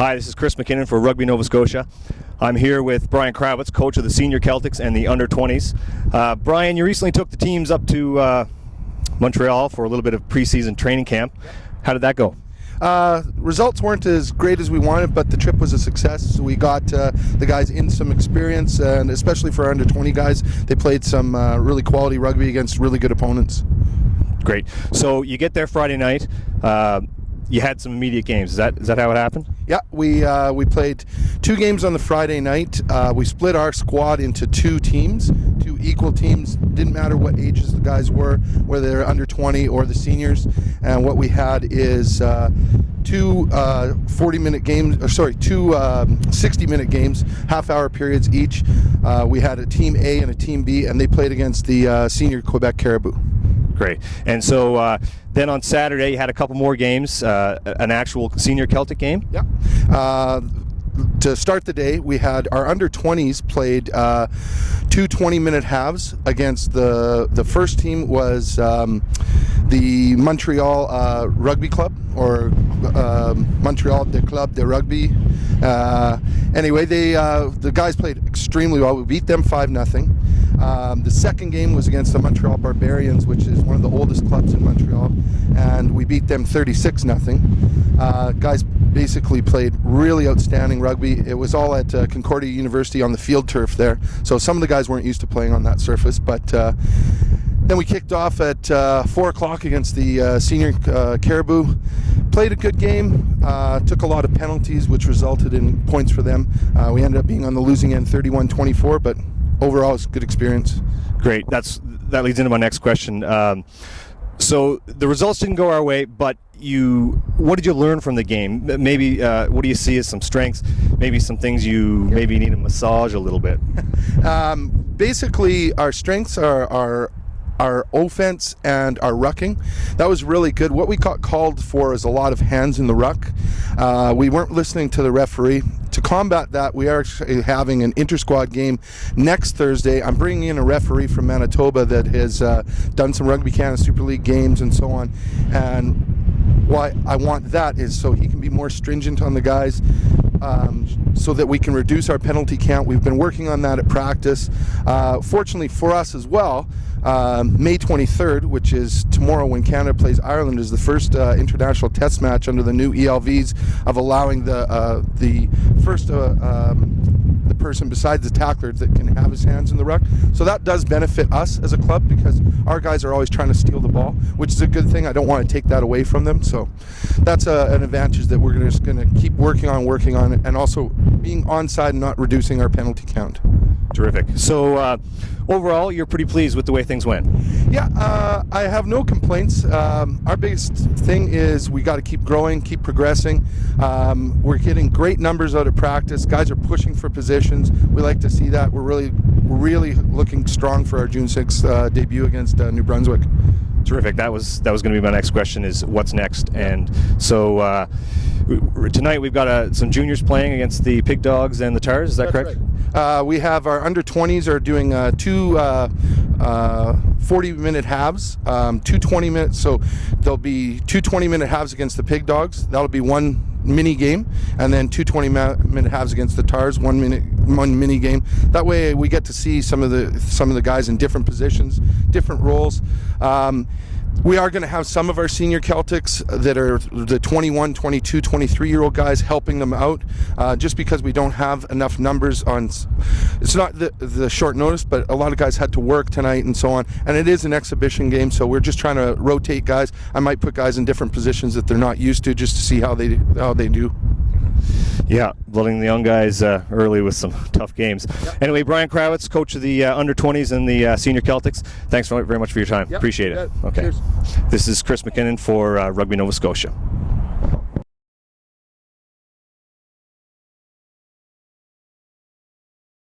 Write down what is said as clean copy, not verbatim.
Hi, this is Chris McKinnon for Rugby Nova Scotia. I'm here with Brian Kravitz, coach of the Senior Celtics and the Under-20s. Brian, you recently took the teams up to Montreal for a little bit of preseason training camp. How did that go? Results weren't as great as we wanted, but the trip was a success. We got the guys in some experience, and especially for our under-20 guys, they played some really quality rugby against really good opponents. Great. So you get there Friday night. You had some immediate games. Is that how it happened? Yeah, we played 2 games on the Friday night. We split our squad into 2 teams, 2 equal teams. Didn't matter what ages the guys were, whether they're under 20 or the seniors. And what we had is 2 40-minute games, or sorry, 2 60-minute games, half-hour periods each. We had a Team A and a Team B, and they played against the senior Quebec Caribou. Great. And so then on Saturday you had a couple more games, an actual senior Celtic game? Yeah. To start the day, we had our under-20s played 2 20-minute halves against the first team was the Montreal Rugby Club, or Montreal de Club de Rugby. Anyway, the guys played extremely well. We beat them 5-0. The second game was against the Montreal Barbarians, which is one of the oldest clubs in Montreal, and we beat them 36-0. Guys basically played really outstanding rugby. It was all at Concordia University on the field turf there, so some of the guys weren't used to playing on that surface, but then we kicked off at 4 o'clock against the senior Caribou. Played a good game, took a lot of penalties, which resulted in points for them. We ended up being on the losing end 31-24, but overall it's a good experience. Great. That leads into my next question. So the results didn't go our way, but what did you learn from the game? Maybe what do you see as some strengths? Maybe some things you maybe need to massage a little bit. Basically, our strengths are our offense and our rucking. That was really good. What we got called for is a lot of hands in the ruck. We weren't listening to the referee. To combat that, we are actually having an inter-squad game next Thursday. I'm bringing in a referee from Manitoba that has done some Rugby Canada Super League games and so on. And why I want that is so he can be more stringent on the guys, so that we can reduce our penalty count. We've been working on that at practice. Fortunately for us as well, May 23rd, which is tomorrow when Canada plays Ireland, is the first international test match under the new ELVs of allowing the first the person besides the tackler that can have his hands in the ruck. So that does benefit us as a club because our guys are always trying to steal the ball, which is a good thing. I don't want to take that away from them. So that's an advantage that we're just going to keep working on, and also being onside and not reducing our penalty count. Terrific. So overall, you're pretty pleased with the way things went? Yeah, I have no complaints. Our biggest thing is we got to keep growing, keep progressing. We're getting great numbers out of practice. Guys are pushing for positions. We like to see that. We're really looking strong for our June 6th debut against New Brunswick. Terrific. That was going to be my next question, is what's next. And so tonight we've got some juniors playing against the Pig Dogs and the Tars. Is that correct? Right. We have our under-20s are doing 2 40-minute halves, 2 20-minute. So there'll be 2 20-minute halves against the Pig Dogs. That'll be one mini game, and then 2 20-minute halves against the Tars, one mini game. That way we get to see some of the guys in different positions, different roles. We are going to have some of our senior Celtics that are the 21, 22, 23-year-old guys helping them out, just because we don't have enough numbers on. It's not the short notice, but a lot of guys had to work tonight and so on, and it is an exhibition game, so we're just trying to rotate guys. I might put guys in different positions that they're not used to, just to see how they do. Yeah, loading the young guys early with some tough games. Yep. Anyway, Brian Kravitz, coach of the under-20s and the senior Celtics. Thanks very much for your time. Yep. Appreciate it. Okay. Cheers. This is Chris McKinnon for Rugby Nova Scotia.